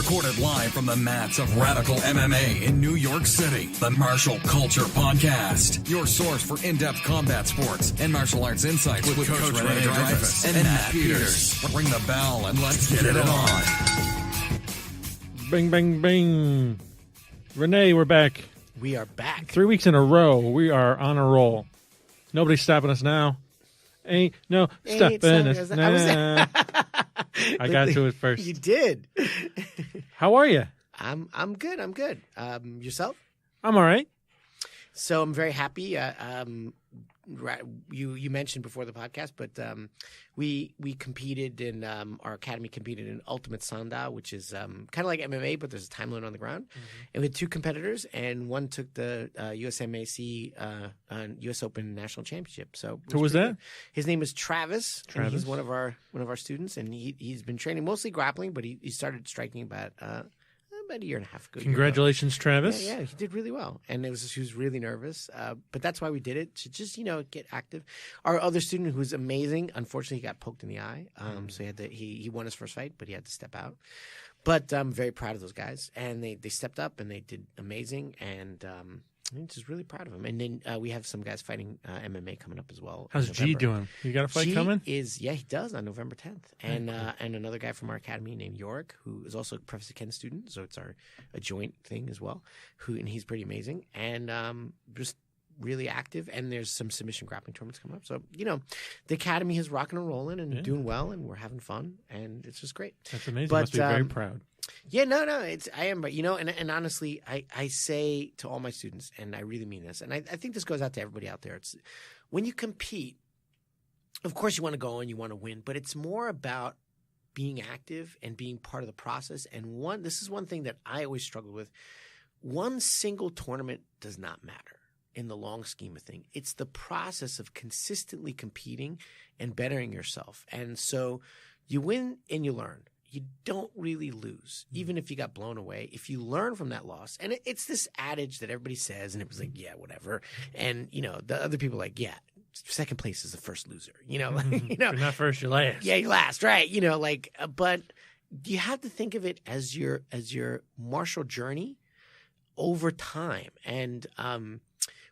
Recorded live from the mats of Radical MMA in New York City. The Martial Culture Podcast. Your source for in-depth combat sports and martial arts insights with Coach Rene and Matt Peters. Ring the bell and let's get it on. Bing, bing, bing. Rene, we're back. We are back. 3 weeks in a row. We are on a roll. Nobody's stopping us now. Ain't no stopping us now. I got to it first. You did. How are you? I'm good. I'm good. Yourself? I'm all right. So I'm very happy. You mentioned before the podcast, but we competed in our academy competed in Ultimate Sanda, which is kind of like MMA, but there's a time limit on the ground. Mm-hmm. And we had two competitors, and one took the USMAC US Open National Championship. So who was that? Good. His name is Travis. And he's one of our students, and he's been training mostly grappling, but he started striking about a year and a half ago. Congratulations, Travis. Yeah, he did really well. And he was really nervous. But that's why we did it, to just, get active. Our other student, who's amazing, unfortunately, he got poked in the eye. So he won his first fight, but he had to step out. But I'm very proud of those guys. And they stepped up and they did amazing. And I'm just really proud of them. And then we have some guys fighting MMA coming up as well. How's G doing? You got a fight coming? He does on November 10th. And another guy from our academy named Yorick, who is also a Professor Ken student, so it's a joint thing as well. And he's pretty amazing and just really active. And there's some submission grappling tournaments coming up. So the academy is rocking and rolling and doing well, and we're having fun, and it's just great. That's amazing. But, must be very proud. Yeah, no, I am, but and honestly, I say to all my students, and I really mean this, and I think this goes out to everybody out there. It's when you compete, of course you want to go and you want to win, but it's more about being active and being part of the process. And this is one thing that I always struggle with. One single tournament does not matter in the long scheme of things. It's the process of consistently competing and bettering yourself. And so you win and you learn. You don't really lose, even if you got blown away. If you learn from that loss, and it's this adage that everybody says, and it was like, yeah, whatever. And, the other people are like, yeah, second place is the first loser. You're not first, you're last. Yeah, you're last, right. But you have to think of it as your martial journey over time. And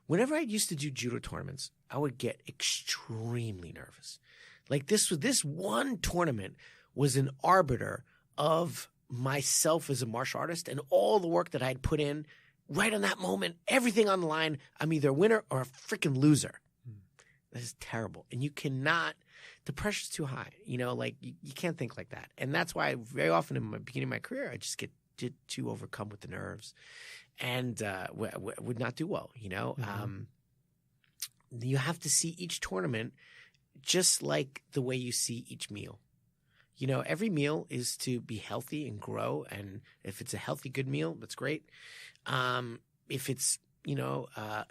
whenever I used to do judo tournaments, I would get extremely nervous. Like this one tournament was an arbiter of myself as a martial artist and all the work that I had put in right on that moment, everything on the line. I'm either a winner or a freaking loser. That is terrible. And you cannot – the pressure's too high. You can't think like that. And that's why very often in the beginning of my career, I just get too overcome with the nerves and would not do well, Mm-hmm. You have to see each tournament just like the way you see each meal. Every meal is to be healthy and grow. And if it's a healthy, good meal, that's great. If it's,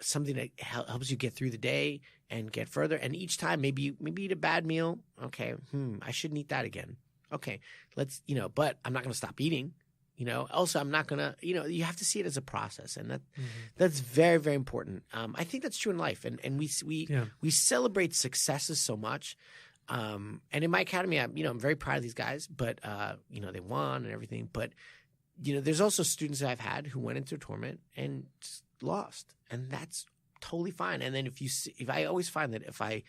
something that helps you get through the day and get further. And each time, maybe eat a bad meal. Okay. I shouldn't eat that again. Okay. Let's, but I'm not going to stop eating. Also, I'm not going to, you have to see it as a process. And that's very, very important. I think that's true in life. And we celebrate successes so much. And in my academy, I'm very proud of these guys, but, they won and everything. But, there's also students that I've had who went into a tournament and just lost, and that's totally fine. And then if I always find that if I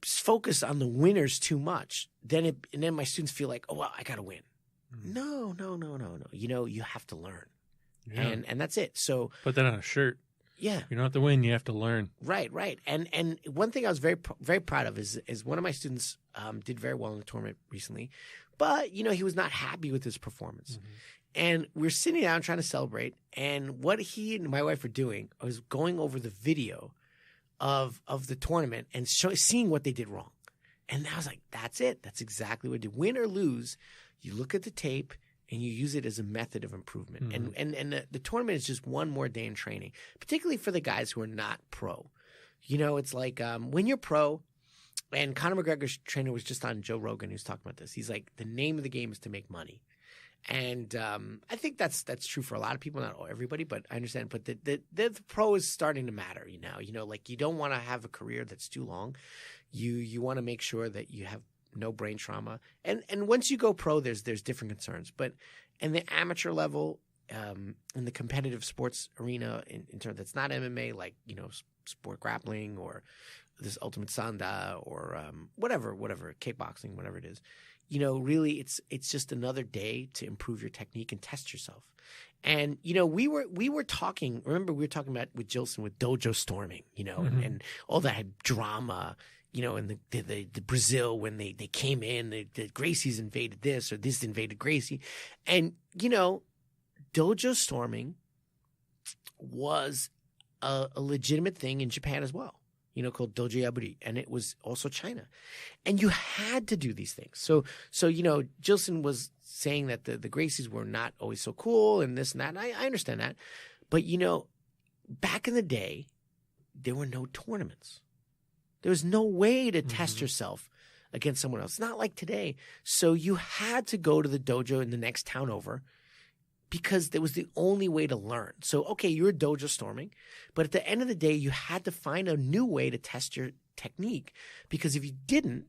focus on the winners too much, then my students feel like, oh, well, I got to win. No. You have to learn. Yeah. And that's it. So put that on a shirt. Yeah. You don't have to win. You have to learn. Right. And one thing I was very, very proud of is one of my students did very well in the tournament recently, but, he was not happy with his performance. Mm-hmm. And we're sitting down trying to celebrate. And what he and my wife were doing was going over the video of the tournament and seeing what they did wrong. And I was like, that's it. That's exactly what I did. Win or lose, you look at the tape and you use it as a method of improvement. Mm-hmm. And the tournament is just one more day in training, particularly for the guys who are not pro. It's like when you're pro, and Conor McGregor's trainer was just on Joe Rogan, who's talking about this. He's like, the name of the game is to make money. And I think that's true for a lot of people, not everybody, but I understand. But the pro is starting to matter, like you don't want to have a career that's too long. You want to make sure that you have no brain trauma. And once you go pro, there's different concerns. But in the amateur level, in the competitive sports arena, in terms that's not MMA, like sport grappling or this ultimate sanda or whatever, kickboxing, whatever it is, really it's just another day to improve your technique and test yourself. And we were talking. Remember, we were talking about with Jilson with dojo storming, and all that drama. In the Brazil when they came in, the Gracies invaded this or this invaded Gracie, and dojo storming was a legitimate thing in Japan as well. Called Dojo Yaburi, and it was also China, and you had to do these things. So Jilson was saying that the Gracies were not always so cool and this and that. And I understand that, but back in the day, there were no tournaments. There was no way to test yourself against someone else. It's not like today. So you had to go to the dojo in the next town over because that was the only way to learn. So, okay, you're dojo storming, but at the end of the day, you had to find a new way to test your technique because if you didn't,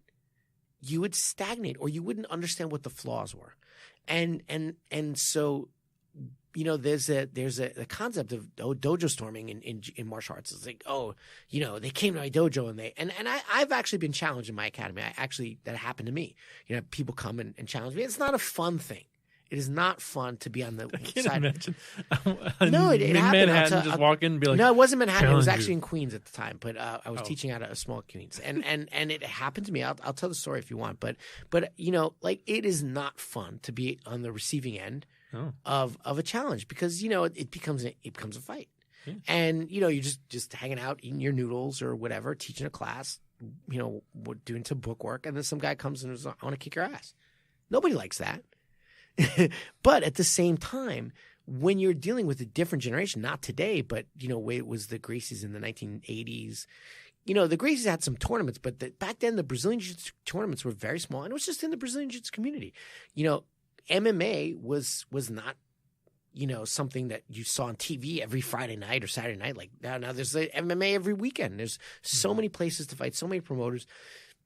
you would stagnate or you wouldn't understand what the flaws were. And so there's a concept of dojo storming in martial arts. It's like, they came to my dojo and I've actually been challenged in my academy. That happened to me. People come and challenge me. It's not a fun thing. It is not fun to be on the I can't side. Imagine. No, it happened. Manhattan, just walk in and be like, no, it wasn't Manhattan. It was challenge actually you. in Queens at the time, but I was teaching out at a small Queens, and it happened to me. I'll tell the story if you want, but it is not fun to be on the receiving end of a challenge because it becomes a fight, and you're just hanging out eating your noodles or whatever, teaching a class, doing some book work, and then some guy comes and says, "I want to kick your ass." Nobody likes that. But at the same time, when you're dealing with a different generation, not today, but it was the Gracies in the 1980s. The Gracies had some tournaments, but back then the Brazilian Jiu-Jitsu tournaments were very small, and it was just in the Brazilian Jiu-Jitsu community. MMA was not something that you saw on TV every Friday night or Saturday night. Like now there's MMA every weekend. There's so many places to fight, so many promoters.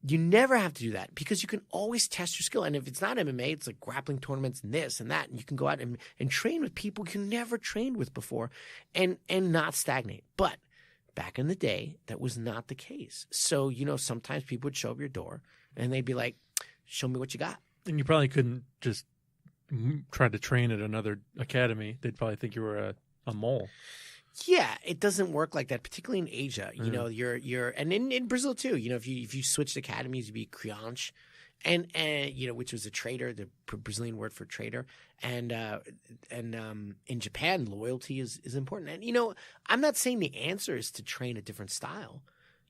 You never have to do that because you can always test your skill. And if it's not MMA, it's like grappling tournaments and this and that. And you can go out and train with people you never trained with before and not stagnate. But back in the day, that was not the case. So, sometimes people would show up your door and they'd be like, show me what you got. And you probably couldn't just try to train at another academy. They'd probably think you were a mole. Yeah, it doesn't work like that, particularly in Asia. You're and in Brazil too. If you switched academies, you'd be crianche, and which was a trader, the Brazilian word for trader, and in Japan, loyalty is important. And I'm not saying the answer is to train a different style.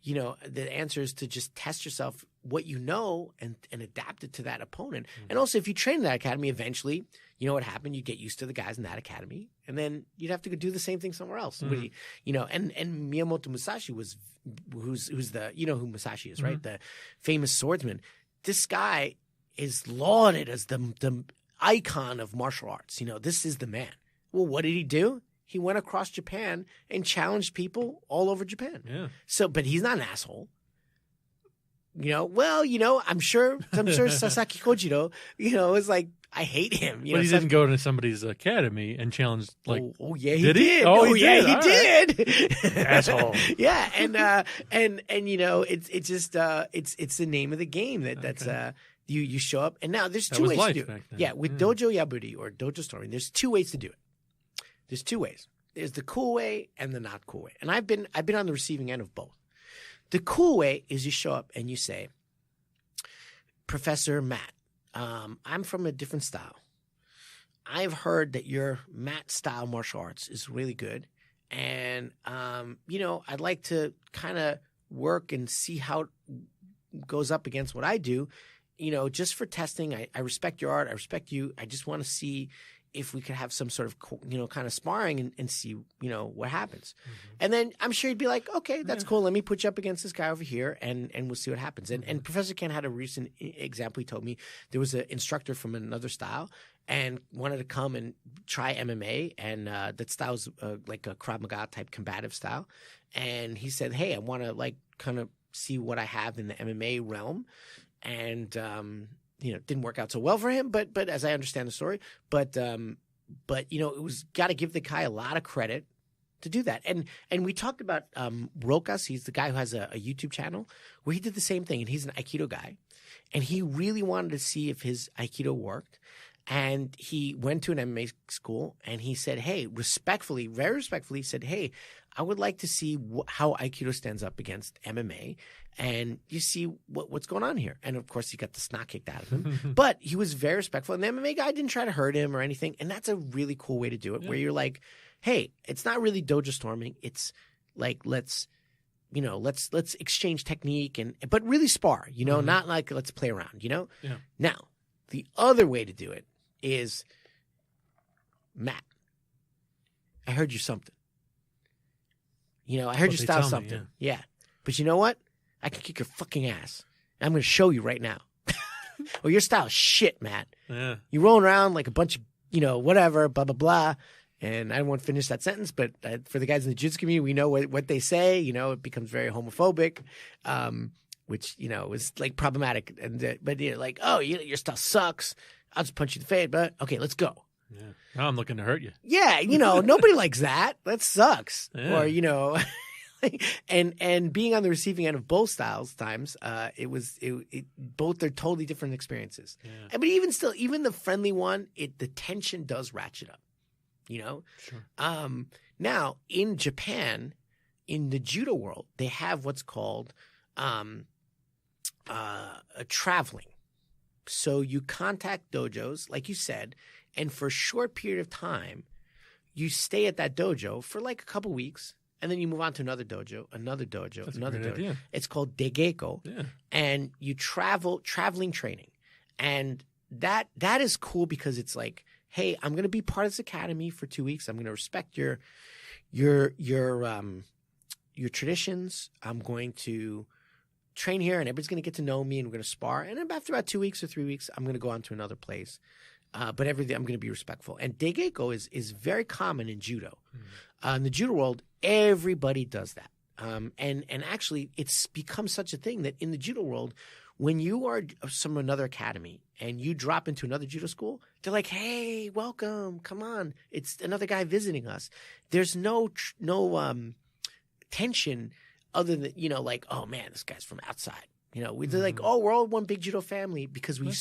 The answer is to just test yourself what you know and adapt it to that opponent. And also, if you train in that academy, eventually, what happened? You get used to the guys in that academy, and then you'd have to go do the same thing somewhere else. And Miyamoto Musashi who's the who Musashi is, right? The famous swordsman. This guy is lauded as the icon of martial arts. This is the man. Well, what did he do? He went across Japan and challenged people all over Japan. Yeah. So, but he's not an asshole. I'm sure Sasaki Kojiro, is like, I hate him. But he didn't go to somebody's academy and challenge like. Oh yeah, he did. did. Oh yeah, he did. Asshole. Yeah, and it's just it's the name of the game that's you show up and now there's two ways to do it. Back then. Yeah, with Dojo Yaburi or Dojo Storming, there's two ways to do it. There's two ways. There's the cool way and the not cool way. And I've been on the receiving end of both. The cool way is you show up and you say, Professor Matt, I'm from a different style. I've heard that your Matt style martial arts is really good. And, I'd like to kind of work and see how it goes up against what I do, just for testing. I respect your art. I respect you. I just want to see if we could have some sort of, kind of sparring and see, what happens. And then I'm sure he'd be like, okay, that's cool. Let me put you up against this guy over here and we'll see what happens. And Professor Ken had a recent example. He told me there was an instructor from another style and wanted to come and try MMA. And that style was like a Krav Maga type combative style. And he said, hey, I want to kind of see what I have in the MMA realm. and didn't work out so well for him. But as I understand the story, but it was got to give the guy a lot of credit to do that. And we talked about Rokas. He's the guy who has a YouTube channel where he did the same thing, and he's an Aikido guy, and he really wanted to see if his Aikido worked. And he went to an MMA school, and he said, hey, respectfully, very respectfully, said, hey, I would like to see how Aikido stands up against MMA, and you see what's going on here. And, of course, he got the snot kicked out of him. But he was very respectful, and the MMA guy didn't try to hurt him or anything. And that's a really cool way to do it, where you're like, hey, it's not really dojo storming. It's like let's exchange technique, but really spar, not like let's play around, Yeah. Now, the other way to do it is, Matt, I heard you something. I heard your style something. Yeah. But you know what? I can kick your fucking ass. And I'm going to show you right now. Well, your style is shit, Matt. Yeah. You're rolling around like a bunch of, whatever, blah, blah, blah. And I don't want to finish that sentence, but for the guys in the jiu-jitsu community, we know what they say. It becomes very homophobic, which, is like problematic. But like, oh, your style sucks. I'll just punch you in the face. But okay, let's go. Yeah. Now I'm looking to hurt you. Yeah, nobody likes that. That sucks. Yeah. Or and being on the receiving end of both styles times, both they're totally different experiences. Yeah. But even still, even the friendly one, the tension does ratchet up. Sure. Now in Japan, in the judo world, they have what's called traveling. So you contact dojos, like you said, and for a short period of time, you stay at that dojo for like a couple weeks, and then you move on to another dojo, another dojo, That's another a great dojo. idea. It's called Degeko, Yeah. and you traveling training, and that is cool because it's like, hey, I'm going to be part of this academy for 2 weeks. I'm going to respect your traditions. I'm going to train here, and everybody's going to get to know me, and we're going to spar. And then after about 2 weeks or 3 weeks, I'm going to go on to another place. But everything, I'm going to be respectful. And Degeko is very common in judo. In the judo world, everybody does that. And actually, it's become such a thing that in the judo world, when you are from another academy and you drop into another judo school, they're like, hey, welcome, come on. It's another guy visiting us. There's no tension other than, like, oh, man, this guy's from outside. They're like, oh, we're all one big judo family because we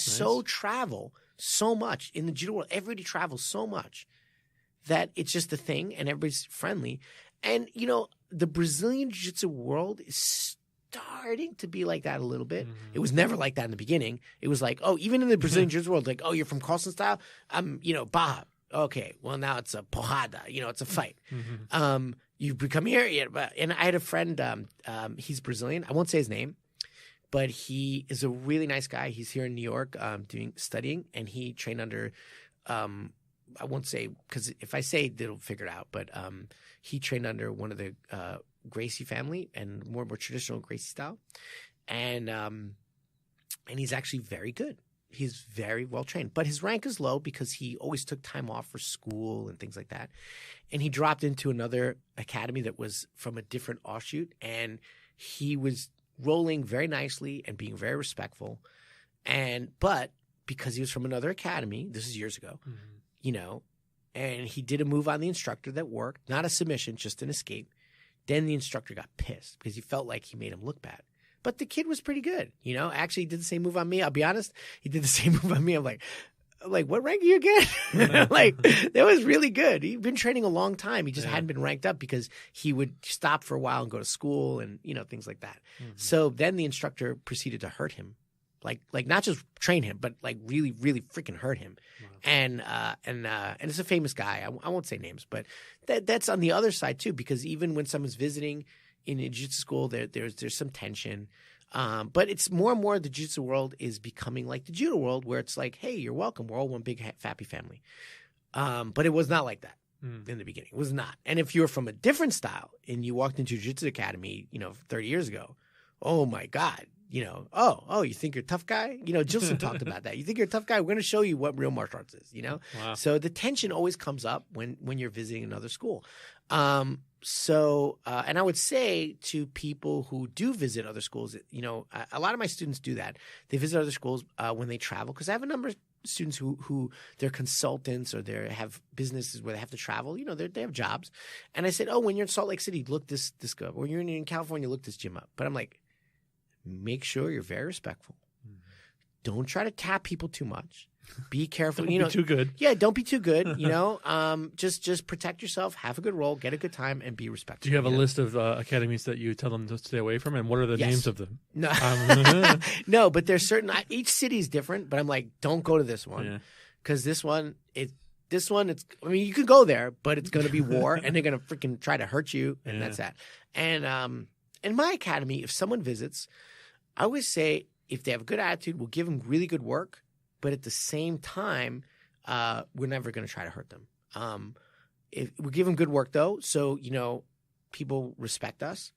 travel so much in the judo world. Everybody travels so much that it's just a thing and everybody's friendly. And, the Brazilian jiu-jitsu world is starting to be like that a little bit. It was never like that in the beginning. It was like, oh, even in the Brazilian jiu-jitsu world, like, oh, you're from Carlson style? I'm, Baja. Okay, well, now it's a porrada. It's a fight. You come here. And I had a friend, he's Brazilian. I won't say his name, but he is a really nice guy. He's here in New York studying, and he trained under I won't say, because if I say, they'll figure it out, but he trained under one of the Gracie family and more traditional Gracie style. And he's actually very good. He's very well trained, but his rank is low because he always took time off for school and things like that. And he dropped into another academy that was from a different offshoot, and he was rolling very nicely and being very respectful. But because he was from another academy, this is years ago, and he did a move on the instructor that worked, not a submission, just an escape. Then the instructor got pissed because he felt like he made him look bad. But the kid was pretty good, Actually, he did the same move on me. I'll be honest. He did the same move on me. I'm like, what rank are you again? Like, that was really good. He'd been training a long time. He just hadn't been ranked up because he would stop for a while and go to school and, things like that. So then the instructor proceeded to hurt him. Like not just train him, but like really, really freaking hurt him. Wow. And it's a famous guy. I won't say names, but that's on the other side too, because even when someone's visiting in a jiu-jitsu school, there's some tension. But it's more and more the jiu-jitsu world is becoming like the judo world, where it's like, hey, you're welcome. We're all one big happy family. But it was not like that in the beginning. It was not. And if you were from a different style and you walked into a jiu-jitsu academy, 30 years ago, oh my God, you think you're a tough guy? Jilson talked about that. You think you're a tough guy? We're going to show you what real martial arts is, Wow. So the tension always comes up when you're visiting another school. And I would say to people who do visit other schools, a lot of my students do that. They visit other schools when they travel, because I have a number of students who they're consultants or they have businesses where they have to travel. They have jobs. And I said, when you're in Salt Lake City, look this go up. When you're in California, look this gym up. But I'm like, make sure you're very respectful. Don't try to tap people too much. Be careful. Don't be too good. Yeah, don't be too good. Just protect yourself. Have a good role. Get a good time, and be respectful. Do you have a list of academies that you tell them to stay away from, and what are the names of them? No, no, but there's certain. Each city is different, but I'm like, don't go to this one because this one, it's. I mean, you can go there, but it's going to be war, and they're going to freaking try to hurt you, and that's that. And in my academy, if someone visits, I always say if they have a good attitude, we'll give them really good work. But at the same time, we're never going to try to hurt them. If we give them good work, though, so, people respect us.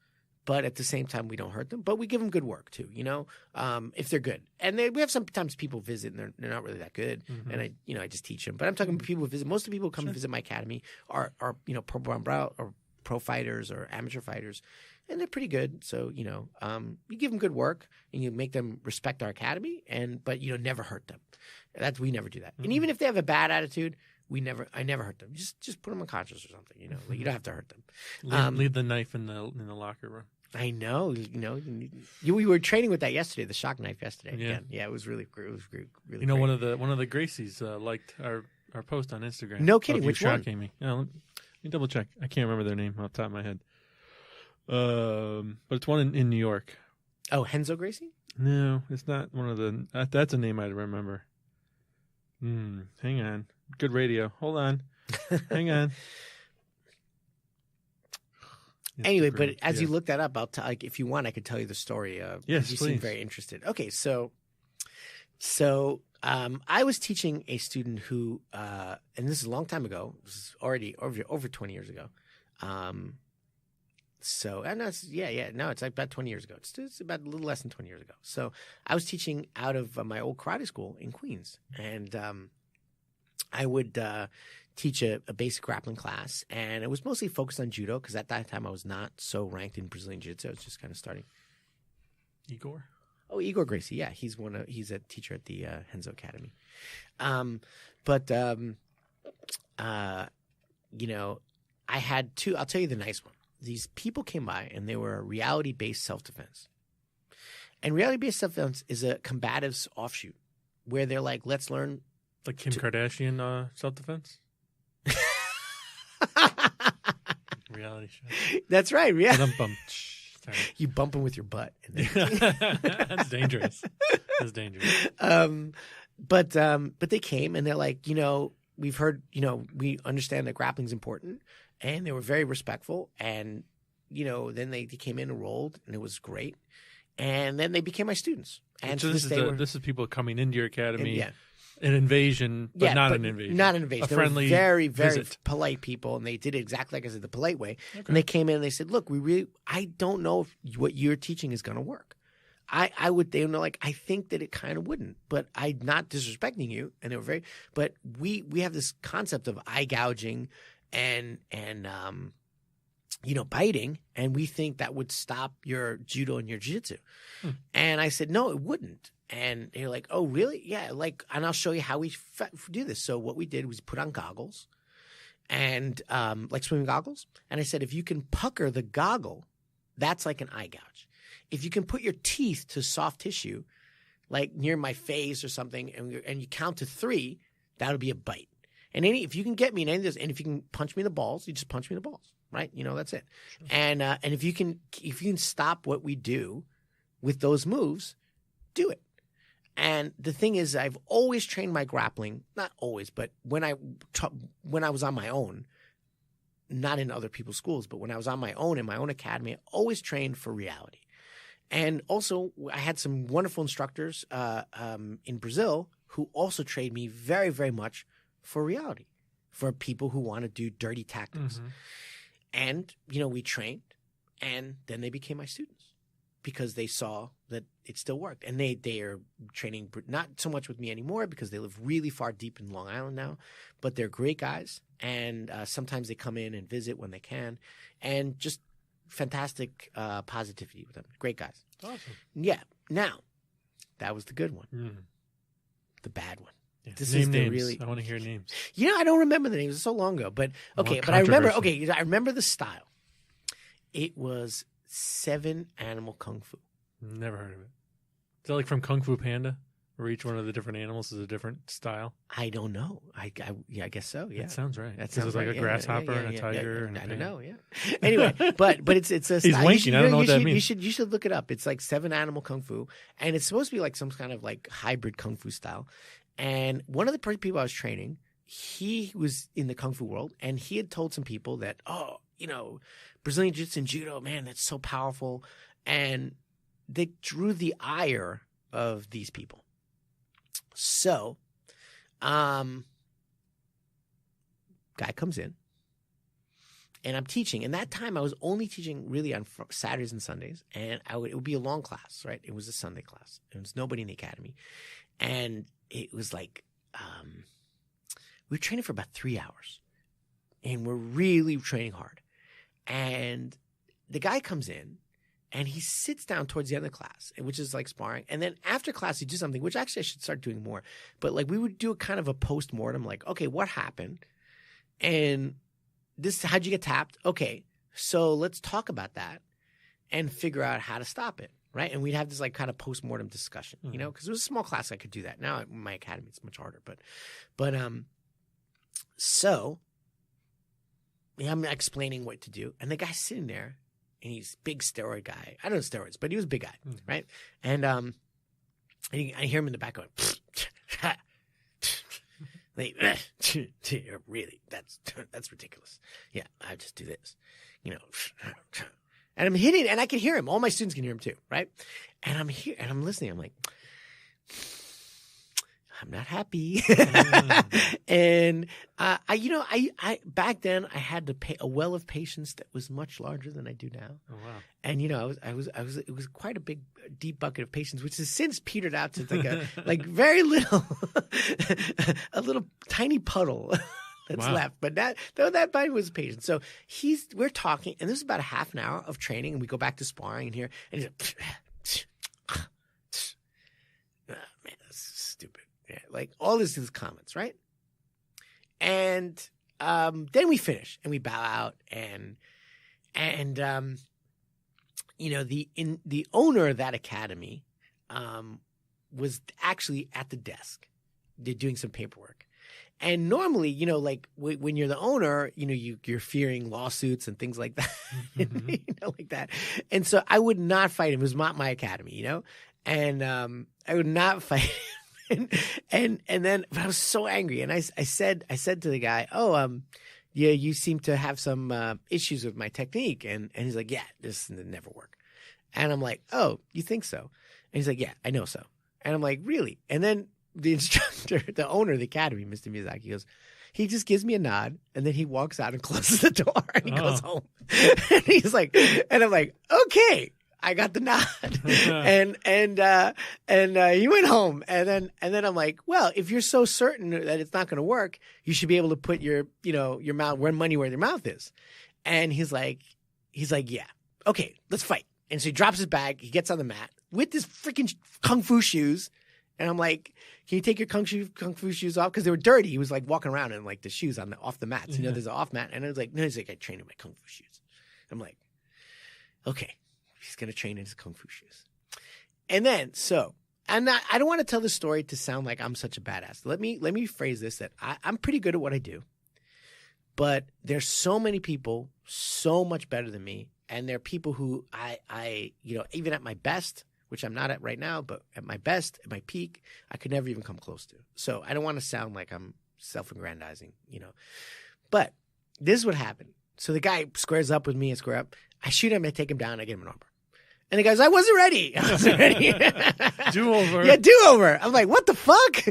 But at the same time, we don't hurt them. But we give them good work, too, if they're good. And we have sometimes people visit, and they're not really that good. Mm-hmm. And, I just teach them. But I'm talking about people who visit. Most of the people who come visit my academy are pro brown belt or pro fighters or amateur fighters. And they're pretty good. So, you give them good work and you make them respect our academy, but never hurt them. We never do that. Mm-hmm. And even if they have a bad attitude, I never hurt them. Just put them unconscious or something, Like, you don't have to hurt them. Leave the knife in the locker room. I know, we were training with that yesterday, the shock knife yesterday. Yeah. Again. Yeah, it was really great. Really great. one of the Gracies liked our post on Instagram. No kidding. Which one? Shocking me. Let me double check. I can't remember their name off the top of my head. But it's one in New York. Oh, Henzo Gracie? No, it's not one of the. That's a name I remember. Hang on. Good radio. Hold on. Hang on. Anyway, but as you look that up, if you want, I could tell you the story. Yes, you please. Seem very interested. Okay, so I was teaching a student who, and this is a long time ago. This is already over 20 years ago. It's like about 20 years ago. It's about a little less than 20 years ago. So I was teaching out of my old karate school in Queens, and I would teach a basic grappling class, and it was mostly focused on judo because at that time I was not so ranked in Brazilian Jiu-Jitsu. I was just kind of starting. Igor? Oh, Igor Gracie. Yeah, he's a teacher at the Henzo Academy. I had two. I'll tell you the nice one. These people came by, and they were reality-based self-defense. And reality-based self-defense is a combatives offshoot where they're like, let's learn. Like Kim Kardashian self-defense? Reality show. That's right. Yeah. Sorry. You bump them with your butt. That's dangerous. That's dangerous. But they came, and they're like, we've heard, we understand that grappling's important. And they were very respectful. And, then they came in and rolled, and it was great. And then they became my students. And so this is people coming into your academy. And, an invasion, but not an invasion. Not an invasion. They were very, very visit. polite people, and they did it exactly like I said, the polite way. Okay. And they came in and they said, look, I don't know if what you're teaching is going to work. I think that it kind of wouldn't, but I'm not disrespecting you. And they were but we have this concept of eye gouging and biting, and we think that would stop your judo and your jiu-jitsu. And I said, no, it wouldn't. And they're like, oh, really? Yeah. And I'll show you how we do this. So what we did was put on goggles and like swimming goggles. And I said, if you can pucker the goggle, that's like an eye gouge. If you can put your teeth to soft tissue, like near my face or something, and you count to 3, that'll be a bite. And if you can get me in any of this, and if you can punch me in the balls, you just punch me in the balls, right? That's it. Sure. And if you can stop what we do with those moves, do it. And the thing is, I've always trained my grappling, not always, but when I was on my own, not in other people's schools, but when I was on my own in my own academy, I always trained for reality. And also, I had some wonderful instructors in Brazil who also trained me very, very much for reality, for people who want to do dirty tactics. Mm-hmm. And, we trained, and then they became my students. because they saw that it still worked. And they are training not so much with me anymore because they live really far deep in Long Island now, but they're great guys. And sometimes they come in and visit when they can, and just fantastic positivity with them. Great guys. Awesome. Yeah. Now, that was the good one. The bad one. Yeah. This Name is the names. really. I want to hear names. I don't remember the names. It's so long ago. But okay, Want but I remember. controversy. Okay, I remember the style. It was 7 animal kung fu. Never heard of it. Is that like from Kung Fu Panda, where each one of the different animals is a different style? I don't know. I guess so. Yeah, That sounds right. That Because sounds it's like right. a grasshopper and a tiger. I And don't a know. Yeah. Anyway, but it's a. He's style. winking. I don't know what that means. You should look it up. It's like 7 animal kung fu, and it's supposed to be like some kind of like hybrid kung fu style. And one of the people I was training, he was in the kung fu world, and he had told some people that, Brazilian jiu-jitsu and judo, man, that's so powerful, and they drew the ire of these people. So, guy comes in, and I'm teaching. And that time I was only teaching really on Saturdays and Sundays, and it would be a long class, right? It was a Sunday class. There was nobody in the academy, and it was like we were training for about 3 hours, and we're really training hard. And the guy comes in, and he sits down towards the end of the class, which is like sparring. And then after class, he do something, which actually I should start doing more. But like we would do a kind of a post-mortem, like, okay, what happened? And how'd you get tapped? Okay, so let's talk about that and figure out how to stop it, right? And we'd have this like kind of post-mortem discussion, because it was a small class, I could do that. Now in my academy, it's much harder. So I'm explaining what to do, and the guy's sitting there. And he's a big steroid guy. I don't know steroids, but he was a big guy, right? And I hear him in the back going, really, that's ridiculous. Yeah, I just do this, And I'm hitting, and I can hear him. All my students can hear him too, right? And I'm here, and I'm listening. I'm like, I'm not happy. And I back then I had to pay a well of patience that was much larger than I do now. Oh wow! And it was quite a big deep bucket of patience, which has since petered out to like very little, a little tiny puddle that's left. But that bite was patience. So we're talking, and this is about a half an hour of training, and we go back to sparring in here, and he's like, oh, man, that's stupid. Yeah, like all this is comments, right? And then we finish and we bow out, and the owner of that academy was actually at the desk. They're doing some paperwork. And normally, like when you're the owner, you're fearing lawsuits and things like that, like that. And so I would not fight him. It was not my academy, and I would not fight him. And then, but I was so angry, and I said to the guy, yeah, you seem to have some issues with my technique, and he's like, yeah, this never work. And I'm like, oh, you think so? And he's like, yeah, I know so. And I'm like, really? And then the instructor, the owner of the academy, Mr. Miyazaki, goes, he just gives me a nod, and then he walks out and closes the door, and he goes home. And he's like, and I'm like, okay. I got the nod, and he went home, and then I'm like, well, if you're so certain that it's not going to work, you should be able to put your mouth money where your mouth is. And he's like, yeah, okay, let's fight. And so he drops his bag, he gets on the mat with his freaking kung fu shoes, and I'm like, can you take your kung fu shoes off, because they were dirty. He was like walking around in like the shoes off the mats. There's an off mat, and I was like, no, he's like, I trained in my kung fu shoes. I'm like, okay. He's going to train in his kung fu shoes. And then, I don't want to tell the story to sound like I'm such a badass. Let me phrase this, that I'm pretty good at what I do, but there's so many people so much better than me. And there are people who I even at my best, which I'm not at right now, but at my best, at my peak, I could never even come close to. So I don't want to sound like I'm self-aggrandizing, but this is what happened. So the guy squares up with me and square up. I shoot him, I take him down, I get him an armbar. And the guy's, I wasn't ready. Do over. Yeah, do over. I'm like, what the fuck?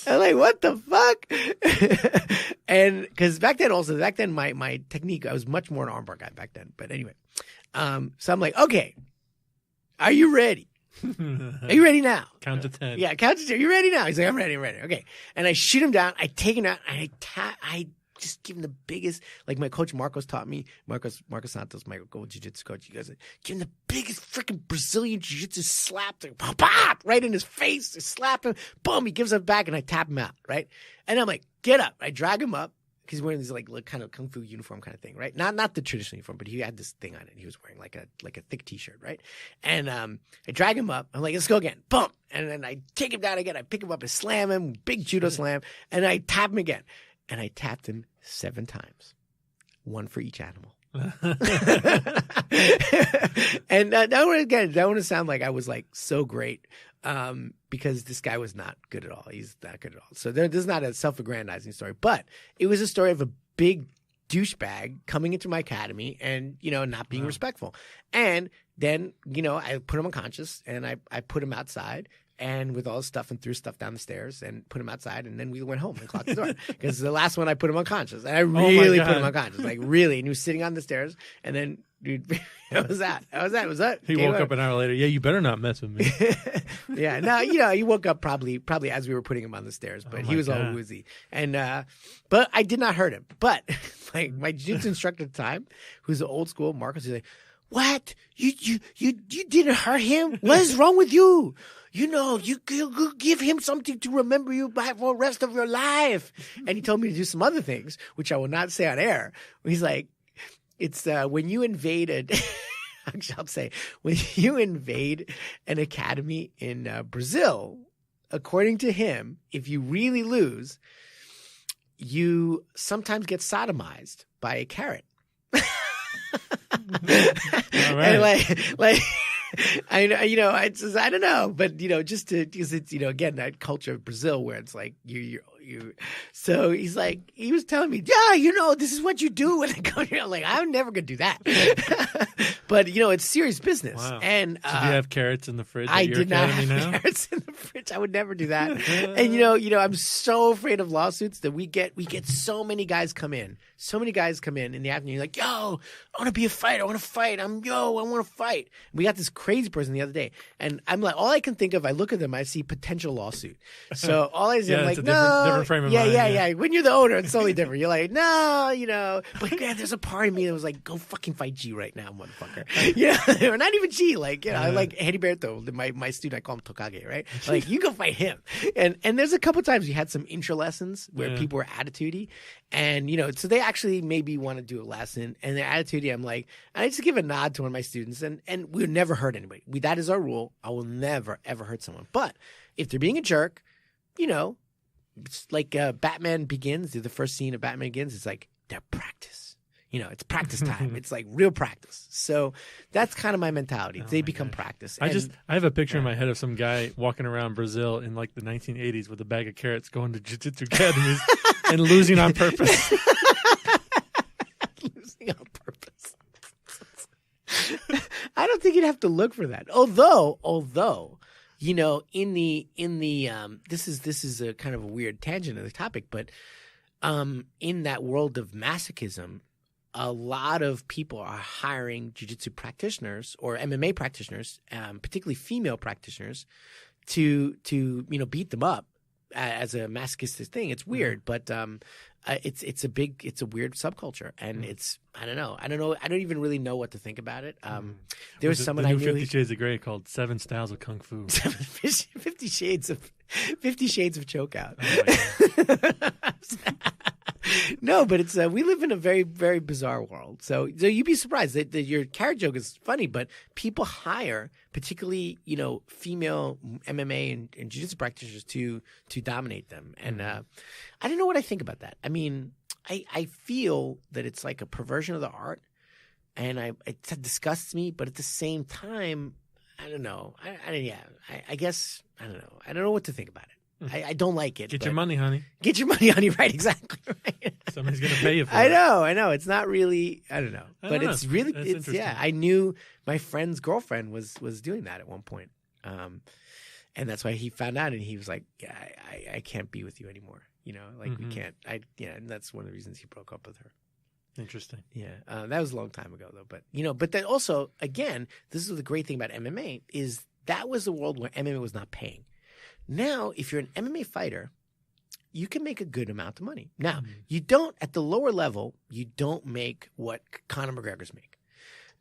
I'm like, what the fuck? And because back then my technique, I was much more an armbar guy back then. But anyway, so I'm like, okay, are you ready? Are you ready now? Count to 10. Yeah, count to 10. You ready now? He's like, I'm ready. Okay. And I shoot him down. I take him out. And I just give him the biggest, like my coach Marcos taught me, Marcos Santos, my gold jiu-jitsu coach. He goes, give him the biggest freaking Brazilian jiu-jitsu slap, like, pop, pop, right in his face. I slap him. Boom. He gives it back and I tap him out. Right. And I'm like, get up. I drag him up. He's wearing this like kind of kung fu uniform kind of thing, right? Not the traditional uniform, but he had this thing on it. He was wearing like a thick t-shirt, right? And I drag him up. I'm like, let's go again. Boom. And then I take him down again. I pick him up and slam him, big judo slam, and I tap him again. And I tapped him 7 times, 1 for each animal. And that wouldn't sound like I was like so great. Because this guy was not good at all. He's not good at all. So this is not a self-aggrandizing story, but it was a story of a big douchebag coming into my academy and, not being respectful. And then, I put him unconscious and I put him outside and with all his stuff and threw stuff down the stairs and put him outside. And then we went home and clocked the door because the last one I put him unconscious and I really put him unconscious, like really. And he was sitting on the stairs and then, dude, that was that. He woke up an hour later. Yeah, you better not mess with me. Yeah, no, he woke up probably as we were putting him on the stairs, but he was all woozy. And but I did not hurt him. But my jiu-jitsu instructor at the time, who's an old school, Marcus, he's like, "What? You didn't hurt him? What is wrong with you? You give him something to remember you by for the rest of your life." And he told me to do some other things, which I will not say on air. He's like, it's when you invade I'll say, when you invade an academy in Brazil, according to him, if you really lose, you sometimes get sodomized by a carrot. All right. And like I don't know, but just because it's again that culture of Brazil where it's like you. So he's like, he was telling me, yeah, this is what you do when I go here. I'm like, I'm never gonna do that. But it's serious business. Wow. And do you have carrots in the fridge? I did not have carrots in the fridge. I would never do that. And I'm so afraid of lawsuits that we get so many guys come in. So many guys come in the afternoon. You're like, yo, I want to be a fighter. I want to fight. I want to fight. We got this crazy person the other day, and I'm like, all I can think of, I look at them, I see potential lawsuit. So all I see, I'm like, no, different frame of mind. Yeah. When you're the owner, it's totally different. You're like, no, but yeah, there's a part of me that was like, go fucking fight G right now, motherfucker. Or not even G. Like, I like Heriberto, my student. I call him Tokage, right? Like, you go fight him. And there's a couple times we had some intro lessons where people were attitudey, and so they actually maybe want to do a lesson, and they're attitudey. I'm like, I just give a nod to one of my students, and we'll never hurt anybody. That is our rule. I will never ever hurt someone. But if they're being a jerk, it's like Batman Begins. The first scene of Batman Begins is like their practice. It's practice time. It's like real practice. So that's kind of my mentality. They become practice. I have a picture in my head of some guy walking around Brazil in like the 1980s with a bag of carrots going to jiu-jitsu academies and losing on purpose. Losing on purpose. I don't think you'd have to look for that. Although, in the this is a kind of a weird tangent of the topic, but in that world of masochism, a lot of people are hiring jiu-jitsu practitioners or MMA practitioners, particularly female practitioners, to beat them up as a masochistic thing. It's weird, but it's a weird subculture, and it's I don't know. I don't even really know what to think I knew 50 Shades of Grey called 7 Styles of Kung Fu. 50 Shades of Chokeout. No, but it's we live in a very, very bizarre world. So you'd be surprised that your carrot joke is funny, but people hire, particularly female MMA and jiu-jitsu practitioners to dominate them, and I don't know what I think about that. I mean, I feel that it's like a perversion of the art, and it disgusts me, but at the same time, I don't know. I guess I don't know. I don't know what to think about it. I don't like it. Get your money, honey. Get your money, honey. Right, exactly. Right. Somebody's going to pay you for it. I know. It's not really, I don't know. But it's really, it's yeah. I knew my friend's girlfriend was doing that at one point. And that's why he found out, and he was like, yeah, I can't be with you anymore. We can't. And that's one of the reasons he broke up with her. Interesting. Yeah. That was a long time ago, though. But then also, again, this is the great thing about MMA is that was the world where MMA was not paying. Now, if you're an MMA fighter, you can make a good amount of money. Now, you don't, at the lower level, you don't make what Conor McGregor's make.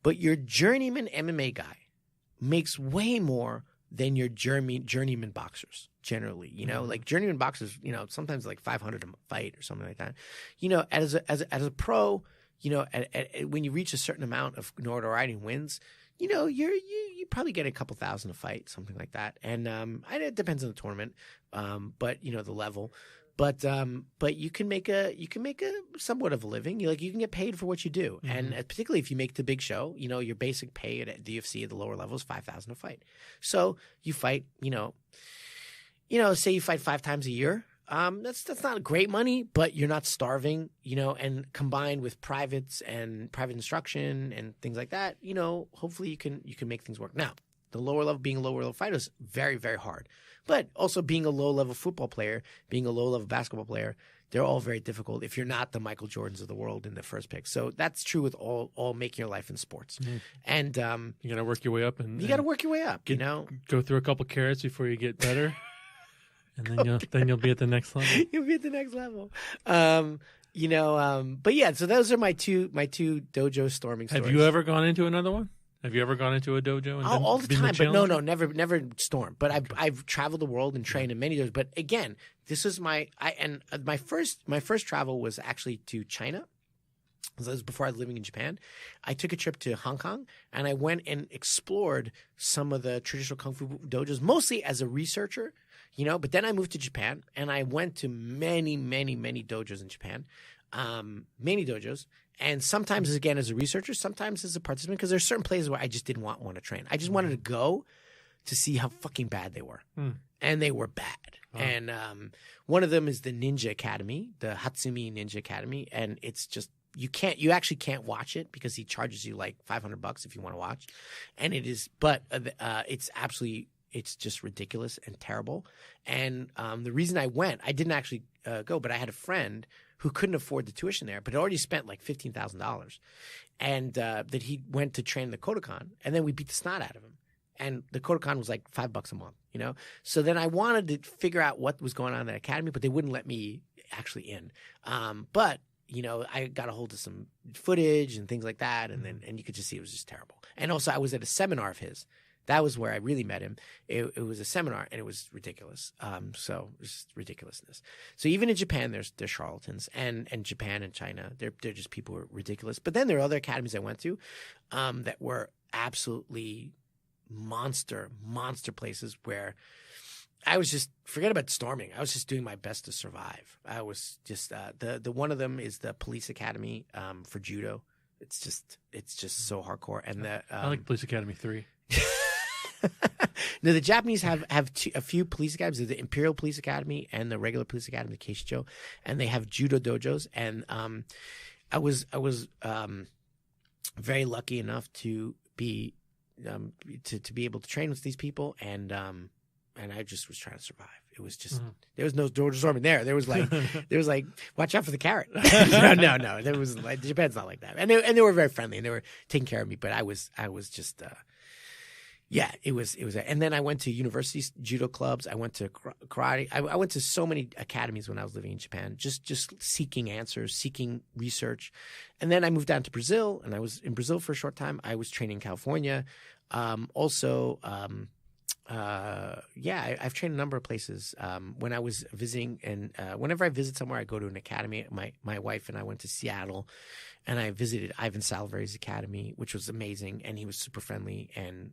But your journeyman MMA guy makes way more than your journeyman boxers generally, like journeyman boxers, sometimes like 500 a fight or something like that. As a pro, when you reach a certain amount of notoriety and wins, you probably get a couple thousand a fight, something like that. And it depends on the tournament, but the level. But you can make a somewhat of a living. You can get paid for what you do, and particularly if you make the big show, your basic pay at the UFC at the lower level is $5,000 a fight. So you fight, say you fight 5 times a year. That's not great money, but you're not starving, and combined with privates and private instruction and things like that, hopefully you can make things work. Now, the lower level, being a lower level fighter is very, very hard. But also being a low-level football player, being a low-level basketball player, they're all very difficult if you're not the Michael Jordans of the world in the first pick. So that's true with all making your life in sports. And you got to work your way up. You got to work your way up, Go through a couple carrots before you get better. And then you'll be at the next level. You'll be at the next level. But yeah, so those are my two dojo storming stories. Have you ever gone into another one? Have you ever gone into a dojo? And all the time, but no, never stormed. But okay. I've traveled the world and trained in many dojos. But again, this is my first travel was actually to China. This was before I was living in Japan. I took a trip to Hong Kong and I went and explored some of the traditional kung fu dojos, mostly as a researcher, But then I moved to Japan and I went to many, many, many dojos in Japan, many dojos. And sometimes, again, as a researcher, sometimes as a participant, because there's certain places where I just didn't want to train. I just wanted to go to see how fucking bad they were. And they were bad. Oh. And one of them is the Ninja Academy, the Hatsumi Ninja Academy. And it's just, you actually can't watch it because he charges you like $500 if you want to watch. And it is, but it's absolutely, it's just ridiculous and terrible. And the reason I went, I didn't actually go, but I had a friend who couldn't afford the tuition there, but had already spent like $15,000, and that he went to train the Kodokan, and then we beat the snot out of him. And the Kodokan was like $5 a month, So then I wanted to figure out what was going on in that academy, but they wouldn't let me actually in. But I got a hold of some footage and things like that, and you could just see it was just terrible. And also, I was at a seminar of his. That was where I really met him. It was a seminar, and it was ridiculous. So it was ridiculousness. So even in Japan, there's charlatans, and Japan and China, they're just people who are ridiculous. But then there are other academies I went to that were absolutely monster places where I was just forget about storming. I was just doing my best to survive. I was just the one of them is the police academy for judo. It's just so hardcore. And I like Police Academy 3. No, the Japanese have a few police academies. There's the Imperial Police Academy and the regular police academy, the Keishicho, and they have judo dojos. And I was very lucky enough to be to be able to train with these people, and I just was trying to survive. It was just there was no dojo storming there. There was like watch out for the carrot. No. There was like Japan's not like that, and they were very friendly and they were taking care of me. But I was just. Yeah, it was, and then I went to universities, judo clubs. I went to karate. I went to so many academies when I was living in Japan, just seeking answers, seeking research. And then I moved down to Brazil, and I was in Brazil for a short time. I was training in California. I've trained a number of places. When I was visiting, and whenever I visit somewhere, I go to an academy. My wife and I went to Seattle, and I visited Ivan Salvari's academy, which was amazing, and he was super friendly. And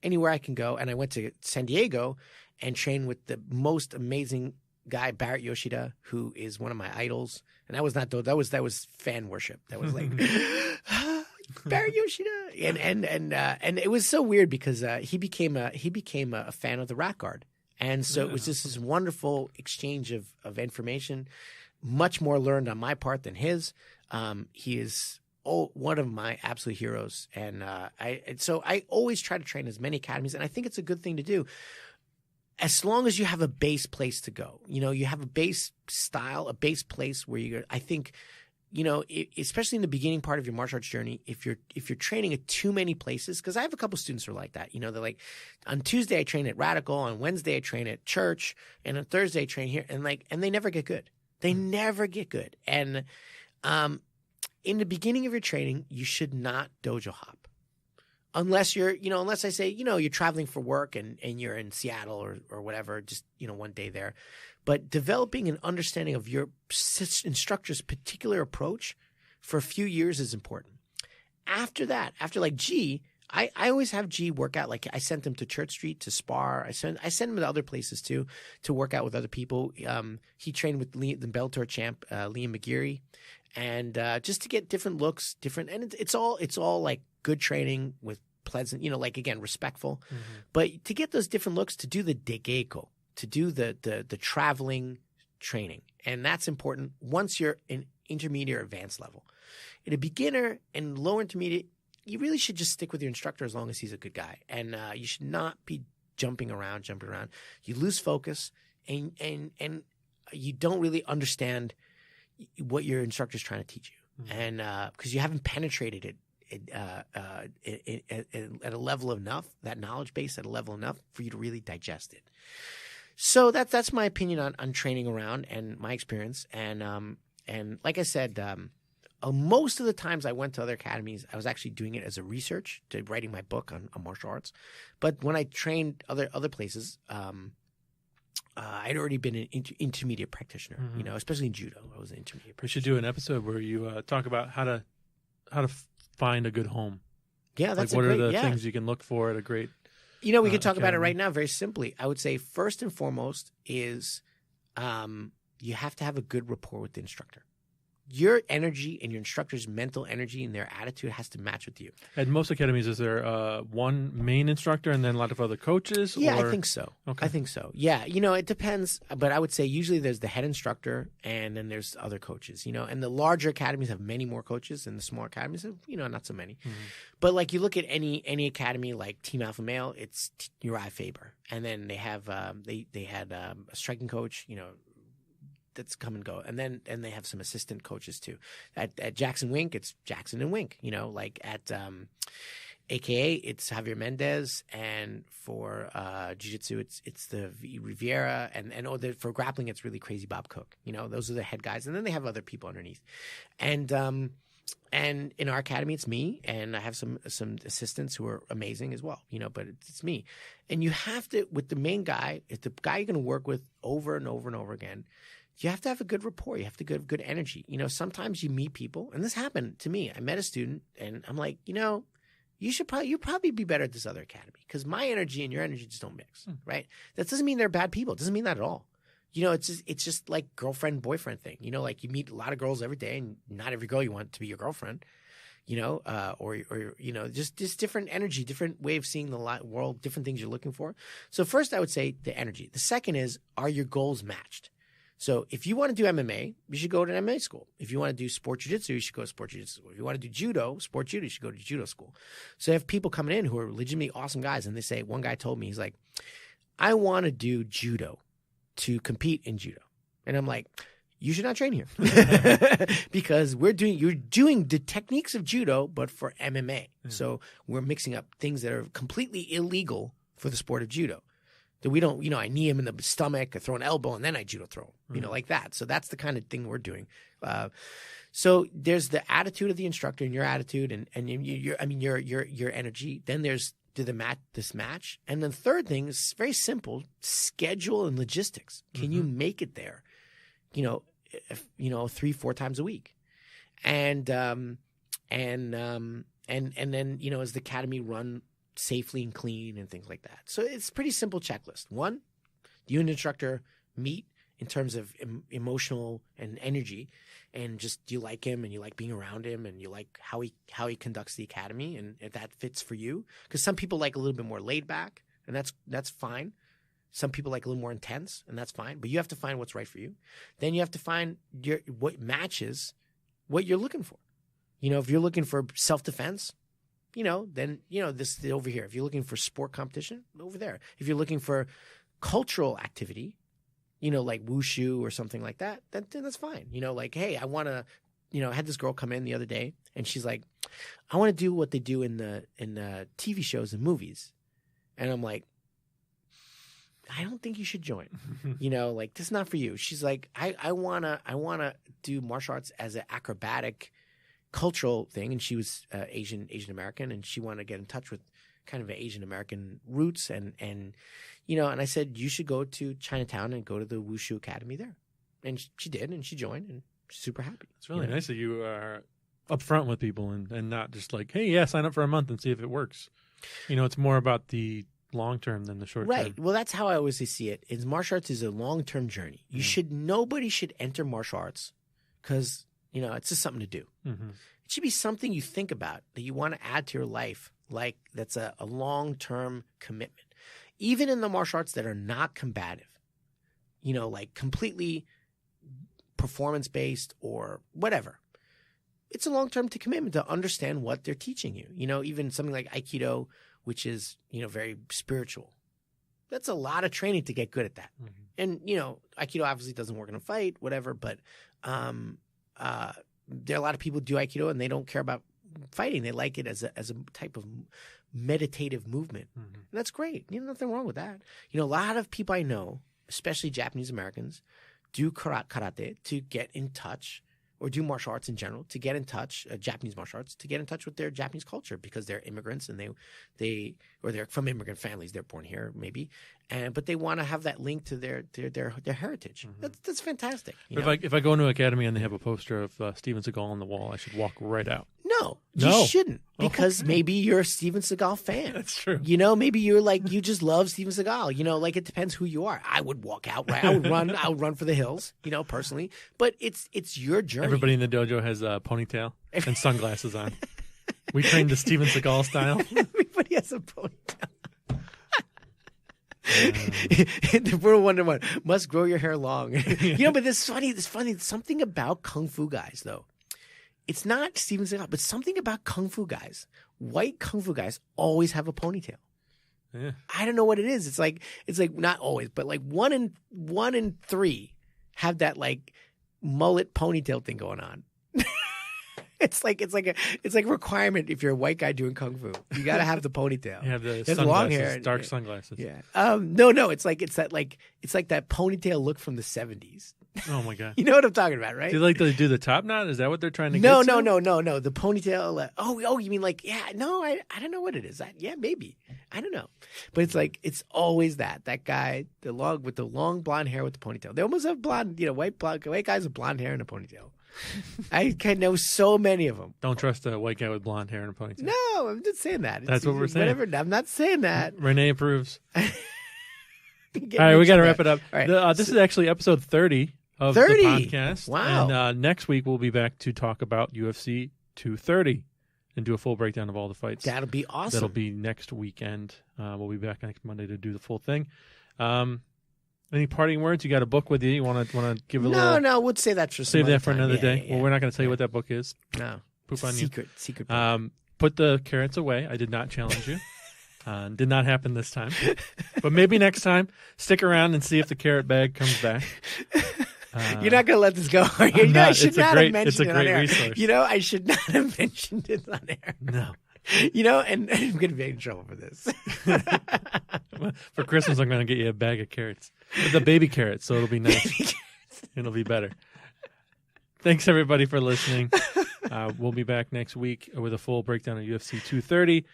anywhere I can go, and I went to San Diego and trained with the most amazing guy, Barrett Yoshida, who is one of my idols. And that was not that was fan worship. That was like Barrett Yoshida, and it was so weird because he became a fan of the Rat Guard, and so it was just this wonderful exchange of information. Much more learned on my part than his. He is one of my absolute heroes, and I always try to train as many academies, and I think it's a good thing to do. as long as you have a base place to go, you have a base style, a base place where I think, especially in the beginning part of your martial arts journey, if you're training at too many places, because I have a couple students who are like that. They're like, on Tuesday I train at Radical, on Wednesday I train at church, and on Thursday I train here, and they never get good. They never get good. And in the beginning of your training, you should not dojo hop. Unless unless I say, you're traveling for work and you're in Seattle or whatever, just, one day there. But developing an understanding of your instructor's particular approach for a few years is important. After that, after like G, I always have G work out. Like I sent him to Church Street to spar. I sent him to other places too to work out with other people. He trained with the Bellator champ, Liam McGeary. And just to get different looks, and it's all like good training with pleasant, like again, respectful. Mm-hmm. But to get those different looks, to do the degeko, to do the traveling training. And that's important once you're in intermediate or advanced level. At a beginner and lower intermediate, you really should just stick with your instructor as long as he's a good guy. And you should not be jumping around. You lose focus and you don't really understand what your instructor is trying to teach you. Mm-hmm. And because you haven't penetrated it at a level enough, that knowledge base at a level enough for you to really digest it. So that's my opinion on training around and my experience. And like I said, most of the times I went to other academies, I was actually doing it as a research to writing my book on martial arts. But when I trained other places, I'd already been an intermediate practitioner, mm-hmm. Especially in judo. I was an intermediate practitioner. We should do an episode where you talk about how to find a good home. Yeah, that's what are the things you can look for at a great we could talk about it right now very simply. I would say first and foremost is you have to have a good rapport with the instructor. Your energy and your instructor's mental energy and their attitude has to match with you. At most academies, is there one main instructor and then a lot of other coaches? Yeah, I think so. Okay. I think so. Yeah, it depends. But I would say usually there's the head instructor and then there's other coaches, And the larger academies have many more coaches and the smaller academies have, not so many. Mm-hmm. But like you look at any academy like Team Alpha Male, it's Uriah Faber. And then they have they had a striking coach, that's come and go. And they have some assistant coaches too. At Jackson Wink, it's Jackson and Wink, like at AKA, it's Javier Mendez. And for Jiu-Jitsu, it's the Riviera. And for grappling, it's really Crazy Bob Cook. Those are the head guys. And then they have other people underneath. And in our academy, it's me. And I have some assistants who are amazing as well, but it's me. And you have to, with the main guy, if the guy you're going to work with over and over and over again, you have to have a good rapport. You have to have good energy. Sometimes you meet people, and this happened to me. I met a student, and I'm like, you'd probably be better at this other academy because my energy and your energy just don't mix, right? That doesn't mean they're bad people. It doesn't mean that at all. It's just like girlfriend boyfriend thing. Like you meet a lot of girls every day, and not every girl you want to be your girlfriend. Just different energy, different way of seeing the world, different things you're looking for. So first, I would say the energy. The second is, are your goals matched? So if you want to do MMA, you should go to an MMA school. If you want to do sport jiu-jitsu, you should go to sport jiu-jitsu school. If you want to do judo, sport judo, you should go to judo school. So I have people coming in who are legitimately awesome guys, and they say, one guy told me, he's like, I want to do judo to compete in judo. And I'm like, you should not train here because you're doing the techniques of judo, but for MMA. Mm-hmm. So we're mixing up things that are completely illegal for the sport of judo. That we don't, I knee him in the stomach, I throw an elbow, and then I judo throw him, like that. So that's the kind of thing we're doing. So there's the attitude of the instructor and your attitude and your energy. Then there's this match. And the third thing is very simple: schedule and logistics. Can you make it there? 3-4 times a week, and then is the academy run safely and clean and things like that. So it's a pretty simple checklist. One, you and the instructor meet in terms of emotional and energy, and just do you like him and you like being around him and you like how he conducts the academy, and if that fits for you. Because some people like a little bit more laid back, and that's fine. Some people like a little more intense, and that's fine. But you have to find what's right for you. Then you have to find what matches what you're looking for. If you're looking for self-defense, then this over here. If you're looking for sport competition, over there. If you're looking for cultural activity, like wushu or something like that, then that's fine. Like, hey, I want to, I had this girl come in the other day and she's like, I want to do what they do in the TV shows and movies. And I'm like, I don't think you should join. Like, this is not for you. She's like, I wanna do martial arts as an acrobatic cultural thing. And she was Asian American, and she wanted to get in touch with kind of Asian American roots. And and I said, you should go to Chinatown and go to the Wushu Academy there. And she did, and she joined, and she's super happy. It's really nice that you are upfront with people and not just like, hey, yeah, sign up for a month and see if it works. It's more about the long term than the short term. Right. Well, that's how I always see it. Is martial arts is a long term journey. Nobody should enter martial arts because it's just something to do. Mm-hmm. It should be something you think about that you want to add to your life. Like, that's a long term commitment. Even in the martial arts that are not combative, like completely performance based or whatever. It's a long term commitment to understand what they're teaching you. Even something like Aikido, which is, very spiritual. That's a lot of training to get good at that. Mm-hmm. And, Aikido obviously doesn't work in a fight, whatever, but there are a lot of people who do Aikido and they don't care about fighting. They like it as a type of meditative movement. Mm-hmm. And that's great. Nothing wrong with that. A lot of people I know, especially Japanese Americans, do karate to get in touch, or do martial arts in general to get in touch, Japanese martial arts, to get in touch with their Japanese culture because they're immigrants and they're from immigrant families. They're born here maybe, but they want to have that link to their heritage. Mm-hmm. That's fantastic. If I go into an academy and they have a poster of Steven Seagal on the wall, I should walk right out. No, you shouldn't, because maybe you're a Steven Seagal fan. That's true. Maybe you're like, you just love Steven Seagal. Like, it depends who you are. I would walk out, right? I would run for the hills, personally. But it's your journey. Everybody in the dojo has a ponytail and sunglasses on. We trained the Steven Seagal style. Everybody has a ponytail. The brutal wonder one must grow your hair long. But it's funny. Something about Kung Fu guys, though. It's not Steven Seagal, but something about Kung Fu guys. White Kung Fu guys always have a ponytail. Yeah. I don't know what it is. It's like not always, but like one in three have that like mullet ponytail thing going on. It's like a requirement if you're a white guy doing Kung Fu. You got to have the ponytail. You have the sunglasses, long hair, dark sunglasses. Yeah. No. It's like that ponytail look from the 70s. Oh my god. You know what I'm talking about, right? Do you like to do the top knot? Is that what they're trying to get No. to? No. The ponytail. Oh, you mean like, yeah, no, I don't know what it is. Yeah, maybe. I don't know. But it's like, it's always that guy, with the long blonde hair with the ponytail. They almost have blonde, white guys with blonde hair and a ponytail. I can know so many of them. Don't trust a white guy with blonde hair and a ponytail. No, I'm just saying that. That's what we're saying. Whatever. I'm not saying that. Renee approves. All right, we got to wrap it up. All right. This is actually episode 30 of 30? the podcast. Wow. And next week we'll be back to talk about UFC 230 and do a full breakdown of all the fights. That'll be awesome. That'll be next weekend. We'll be back next Monday to do the full thing. Any parting words? You got a book with you? You want to give a little? No, we'll save that for save that for another day. Yeah. Well, we're not going to tell you what that book is. No, Poop on secret. you. Put the carrots away. I did not challenge you. Did not happen this time. But maybe next time, stick around and see if the carrot bag comes back. You're not going to let this go, are you? I should not have mentioned it on air. Resource. I should not have mentioned it on air. No. And I'm going to be in trouble for this. For Christmas, I'm going to get you a bag of carrots. With the baby carrots, so it'll be nice. It'll be better. Thanks, everybody, for listening. We'll be back next week with a full breakdown of UFC 230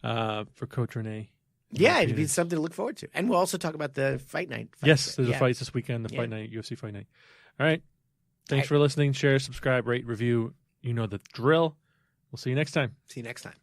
for Coach Rene. Yeah, it'd be something to look forward to. And we'll also talk about the fight night. Yes, there's a fight this weekend, the fight night, UFC fight night. All right. Thanks for listening. Share, subscribe, rate, review. You know the drill. We'll see you next time. See you next time.